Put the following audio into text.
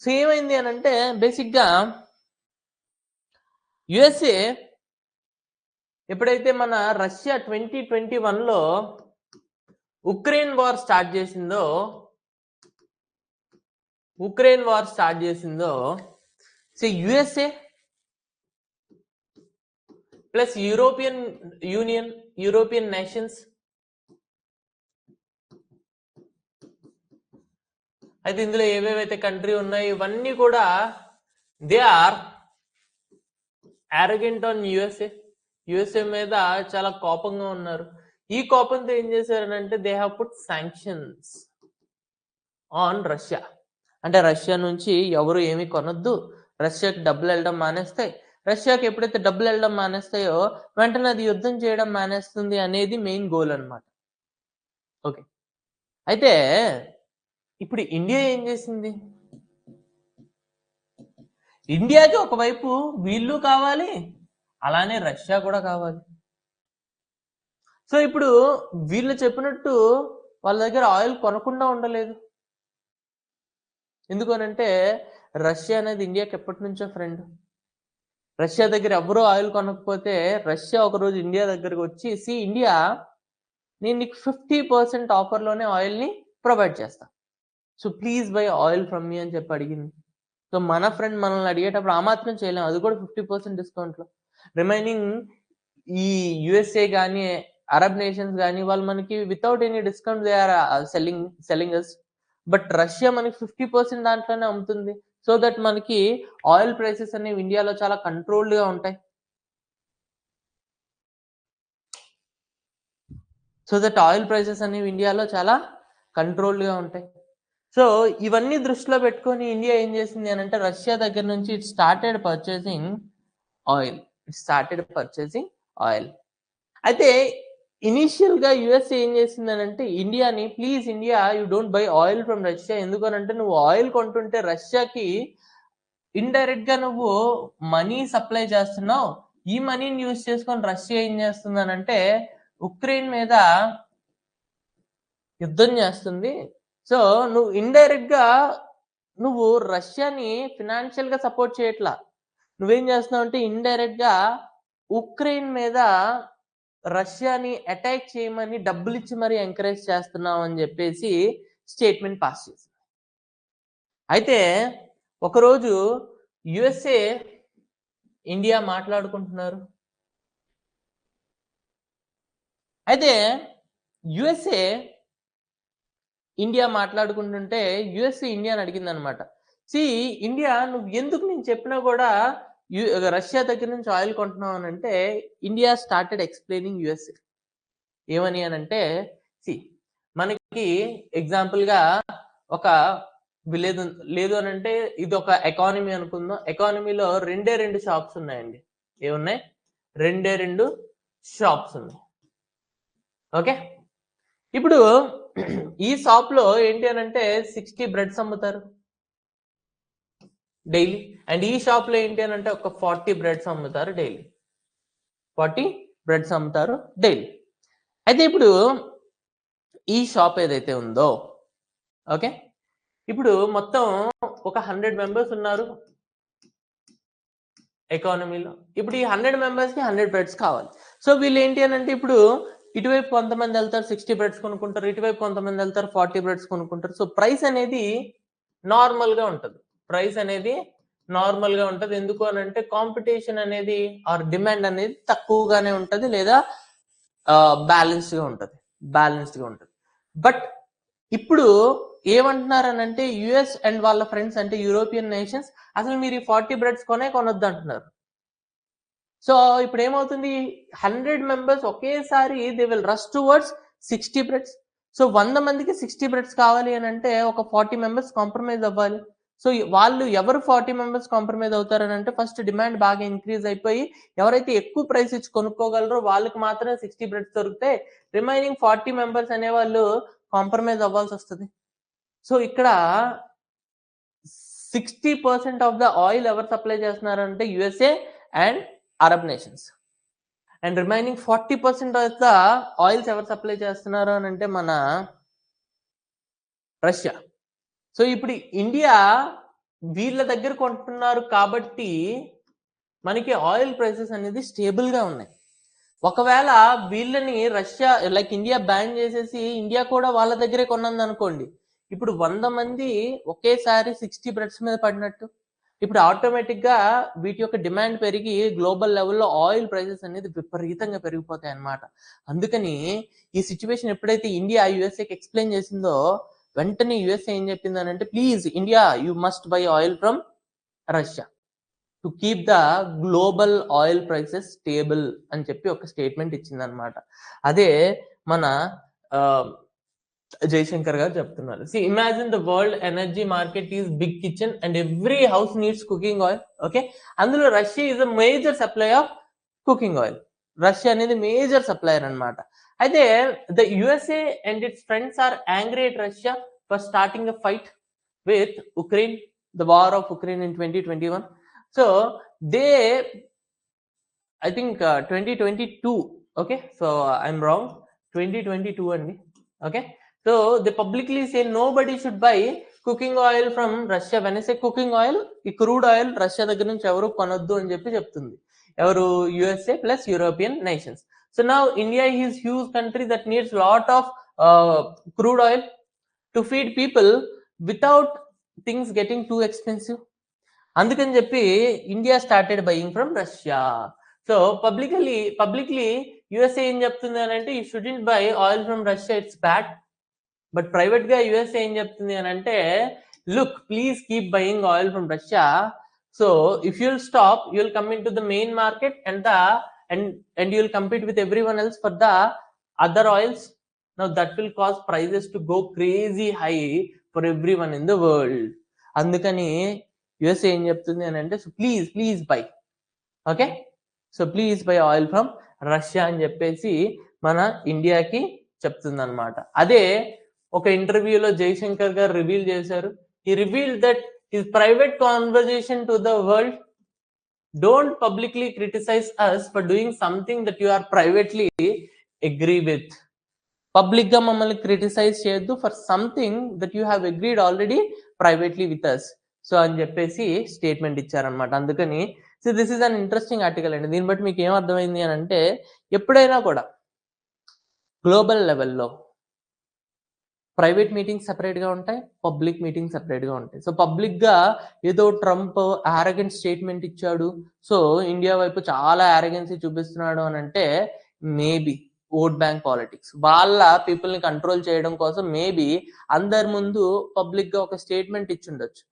So ఏమైంది అని అంటే బేసిక్గా యుఎస్ఏ ఎప్పుడైతే మన రష్యా 2021లో ఉక్రెయిన్ వార్ స్టార్ట్ చేసిందో so USA plus European Union, European nations, అయితే ఇందులో ఏవేవైతే కంట్రీ ఉన్నాయో ఇవన్నీ కూడా they are arrogant on USA మీద చాలా కోపంగా ఉన్నారు. ఈ కోపంతో ఏం చేశారనంటే they have put sanctions on Russia. అంటే రష్యా నుంచి ఎవరు ఏమీ కొనొద్దు, రష్యాకి డబ్బులు వెళ్ళడం మానేస్తాయి, రష్యాకి ఎప్పుడైతే డబ్బులు వెళ్ళడం మానేస్తాయో వెంటనే అది యుద్ధం చేయడం మానేస్తుంది అనేది మెయిన్ గోల్ అన్నమాట. ఓకే, అయితే ఇప్పుడు ఇండియా ఏం చేసింది? ఇండియాకి ఒకవైపు వీళ్ళు కావాలి, అలానే రష్యా కూడా కావాలి. సో ఇప్పుడు వీళ్ళు చెప్పినట్టు వాళ్ళ దగ్గర ఆయిల్ కొనకుండా ఉండలేదు. ఎందుకనంటే రష్యా అనేది ఇండియాకి ఎప్పటి నుంచో ఫ్రెండ్. రష్యా దగ్గర ఎవరో ఆయిల్ కొనకపోతే రష్యా ఒకరోజు ఇండియా దగ్గరకు వచ్చి ఇండియా, నేను నీకు 50% ఆఫర్లోనే ఆయిల్ని ప్రొవైడ్ చేస్తా, so please by oil from మీ అని చెప్పి అడిగింది. సో మన ఫ్రెండ్ మనల్ని అడిగేటప్పుడు ఆ మాత్రం చేయలేము, అది కూడా 50% డిస్కౌంట్లో. రిమైనింగ్ ఈ యుఎస్ఏ కానీ అరబ్ నేషన్స్ కానీ వాళ్ళు మనకి without any discount they are selling us. But Russia మనకి 50% దాంట్లోనే అమ్ముతుంది. సో దట్ మనకి ఆయిల్ ప్రైసెస్ అనేవి ఇండియాలో చాలా కంట్రోల్డ్గా ఉంటాయి. సో ఇవన్నీ దృష్టిలో పెట్టుకొని ఇండియా ఏం చేసింది అని అంటే రష్యా దగ్గర నుంచి ఇట్ స్టార్టెడ్ పర్చేసింగ్ ఆయిల్. అయితే ఇనిషియల్ గా యుఎస్ఏ ఏం చేసింది అని అంటే ఇండియాని, please India you don't by oil from Russia, ఎందుకనంటే నువ్వు ఆయిల్ కొంటుంటే రష్యాకి ఇండైరెక్ట్ గా నువ్వు మనీ సప్లై చేస్తున్నావు, ఈ మనీని యూజ్ చేసుకొని రష్యా ఏం చేస్తుంది అని అంటే ఉక్రెయిన్ మీద యుద్ధం చేస్తుంది. సో నువ్వు ఇండైరెక్ట్ గా నువ్వు రష్యాని ఫినాన్షియల్ గా సపోర్ట్ చేయట్లా, నువ్వేం చేస్తున్నావు అంటే ఇండైరెక్ట్ గా ఉక్రెయిన్ మీద రష్యాని అటాక్ చేయమని డబ్బులు ఇచ్చి మరీ ఎంకరేజ్ చేస్తున్నావు అని చెప్పేసి స్టేట్మెంట్ పాస్ చేసింది. అయితే ఒకరోజు యుఎస్ఏ ఇండియా మాట్లాడుకుంటున్నారు. అయితే యుఎస్ఏ ఇండియా మాట్లాడుకుంటుంటే యుఎస్ఏ ఇండియాని అడిగింది అనమాట, ఇండియా నువ్వు ఎందుకు నేను చెప్పినా కూడా రష్యా దగ్గర నుంచి ఆయిల్ కొంటున్నావు అని అంటే ఇండియా స్టార్టెడ్ ఎక్స్ప్లెయినింగ్ యుఎస్ఏ ఏమని అని అంటే మనకి ఎగ్జాంపుల్గా ఒక విలేజ్ లేదు అని అంటే ఇది ఒక ఎకానమీ అనుకుందాం. ఎకానమీలో రెండు షాప్స్ ఉన్నాయండి. ఏమున్నాయి? రెండు షాప్స్ ఉన్నాయి. ఓకే, ఇప్పుడు ఈ షాప్ లో ఏంటి అని అంటే 60 బ్రెడ్స్ అమ్ముతారు డైలీ, అండ్ ఈ షాప్ లో ఏంటి అని అంటే ఒక 40 బ్రెడ్స్ అమ్ముతారు డైలీ. అయితే ఇప్పుడు ఈ షాప్ ఏదైతే ఉందో, ఓకే, ఇప్పుడు మొత్తం ఒక 100 మెంబర్స్ ఉన్నారు ఎకానమీలో. ఇప్పుడు ఈ 100 మెంబర్స్కి 100 బ్రెడ్స్ కావాలి. సో వీళ్ళు ఏంటి అని అంటే ఇప్పుడు ఇటువైపు కొంతమంది వెళ్తారు 60 బ్రెడ్స్ కొనుక్కుంటారు, ఇటువైపు కొంతమంది వెళ్తారు 40 బ్రెడ్స్ కొనుక్కుంటారు. సో ప్రైస్ అనేది నార్మల్గా ఉంటుంది. ఎందుకు అని అంటే కాంపిటీషన్ అనేది ఆర్ డిమాండ్ అనేది తక్కువగానే ఉంటుంది, లేదా బ్యాలెన్స్డ్గా ఉంటుంది. బట్ ఇప్పుడు ఏమంటున్నారు అని అంటే యుఎస్ అండ్ వాళ్ళ ఫ్రెండ్స్ అంటే యూరోపియన్ నేషన్స్ అసలు మీరు ఈ 40 బ్రెడ్స్ కొనొద్దు అంటున్నారు. సో ఇప్పుడు ఏమవుతుంది, 100 మెంబర్స్ ఒకేసారి they will rush towards 60 breads. So 100 మందికి 60 బ్రెడ్స్ కావాలి అని అంటే ఒక 40 మెంబర్స్ కాంప్రమైజ్ అవ్వాలి. సో వాళ్ళు ఎవరు 40 మెంబర్స్ కాంప్రమైజ్ అవుతారని అంటే ఫస్ట్ డిమాండ్ బాగా ఇంక్రీజ్ అయిపోయి ఎవరైతే ఎక్కువ ప్రైస్ ఇచ్చి కొనుక్కోగలరో వాళ్ళకి మాత్రమే 60 బ్రెడ్స్ దొరుకుతాయి. రిమైనింగ్ 40 మెంబర్స్ అనే వాళ్ళు కాంప్రమైజ్ అవ్వాల్సి వస్తుంది. సో ఇక్కడ 60% ఆఫ్ ద ఆయిల్ ఎవరు సప్లై చేస్తున్నారంటే USA and Arab nations, and remaining 40% of the oils ఎవరు సప్లై చేస్తున్నారు అని అంటే మన రష్యా. సో ఇప్పుడు ఇండియా వీళ్ళ దగ్గర కొంటున్నారు కాబట్టి మనకి ఆయిల్ ప్రైసెస్ అనేది స్టేబుల్ గా ఉన్నాయి. ఒకవేళ వీళ్ళని రష్యా లైక్ ఇండియా బ్యాన్ చేసేసి ఇండియా కూడా వాళ్ళ దగ్గరే కొన్నది అనుకోండి, ఇప్పుడు 100 మంది ఒకేసారి 60 బ్రెడ్స్ మీద పడినట్టు. ఇప్పుడు ఆటోమేటిక్ గా వీటి యొక్క డిమాండ్ పెరిగి గ్లోబల్ లెవెల్లో ఆయిల్ ప్రైసెస్ అనేది విపరీతంగా పెరిగిపోతాయి అన్నమాట. అందుకని ఈ సిచ్యువేషన్ ఎప్పుడైతే ఇండియా యుఎస్ఏకి ఎక్స్ప్లెయిన్ చేసిందో, వెంటనే యుఎస్ఏ ఏం చెప్పింది అంటే, please India you must by oil from Russia to keep the global oil prices stable అని చెప్పి ఒక స్టేట్మెంట్ ఇచ్చిందనమాట. అదే మన జైశంకర్ గారు చెప్తున్నారు. See imagine the world energy market is big kitchen and every house needs cooking oil. Okay, అందులో Russia is a major supply of cooking oil. Russia అనేది major supplier అనమాట. అయితే the USA and its friends are angry at Russia for starting a fight with Ukraine, the war of Ukraine in 2021. So they, I think 2022. Okay, so I'm wrong. 2022 only. Okay, so they publicly say nobody should buy cooking oil from Russia. When I say cooking oil, ఈ crude oil Russia దగ్గర నుంచి ఎవరు కొనొద్దు అని చెప్పి చెప్తుంది. ఎవరు? USA plus European nations. So now India is huge country that needs lot of crude oil to feed people without things getting too expensive. అందుకని చెప్పి India started buying from Russia. So publicly USA ఏం చెప్తుంది అని అంటే, you shouldn't by oil from Russia, it's bad. But private గా USA ఏం చెప్తుంది అని అంటే, look please keep buying oil from Russia. So if you'll stop, you'll come in to the main market and you'll compete with everyone else for the other oils. Now that will cause prices to go crazy high for everyone in the world. అందుకని USA ఏం చెప్తుంది అని అంటే, so please by, okay, so please by oil from Russia అని చెప్పేసి మన ఇండియాకి చెప్తుంది అనమాట. అదే ఒక ఇంటర్వ్యూలో జైశంకర్ గారు రివీల్ చేశారు. ఈ reveal that his private conversation to the world, don't publicly criticise us for doing something that you are privately agree with. Public గా మమ్మల్ని క్రిటిసైజ్ చేయొద్దు for something that you have agreed already privately with us. So అని చెప్పేసి statement ఇచ్చారనమాట. అందుకని so this is an interesting article అండి. దీన్ని బట్టి మీకు ఏం అర్థమైంది అని అంటే, ఎప్పుడైనా కూడా గ్లోబల్ లెవెల్లో ప్రైవేట్ మీటింగ్స్ సెపరేట్ గా ఉంటాయి, పబ్లిక్ మీటింగ్స్ సెపరేట్ గా ఉంటాయి. సో పబ్లిక్ గా ఏదో ట్రంప్ ఆరగెంట్ స్టేట్మెంట్ ఇచ్చాడు, సో ఇండియా వైపు చాలా ఆరగెన్సీ చూపిస్తున్నాడు అని అంటే, మేబీ ఓట్ బ్యాంక్ పాలిటిక్స్, వాళ్ళ పీపుల్ ని కంట్రోల్ చేయడం కోసం మేబీ అందరి ముందు పబ్లిక్ గా ఒక స్టేట్మెంట్ ఇచ్చి ఉండొచ్చు.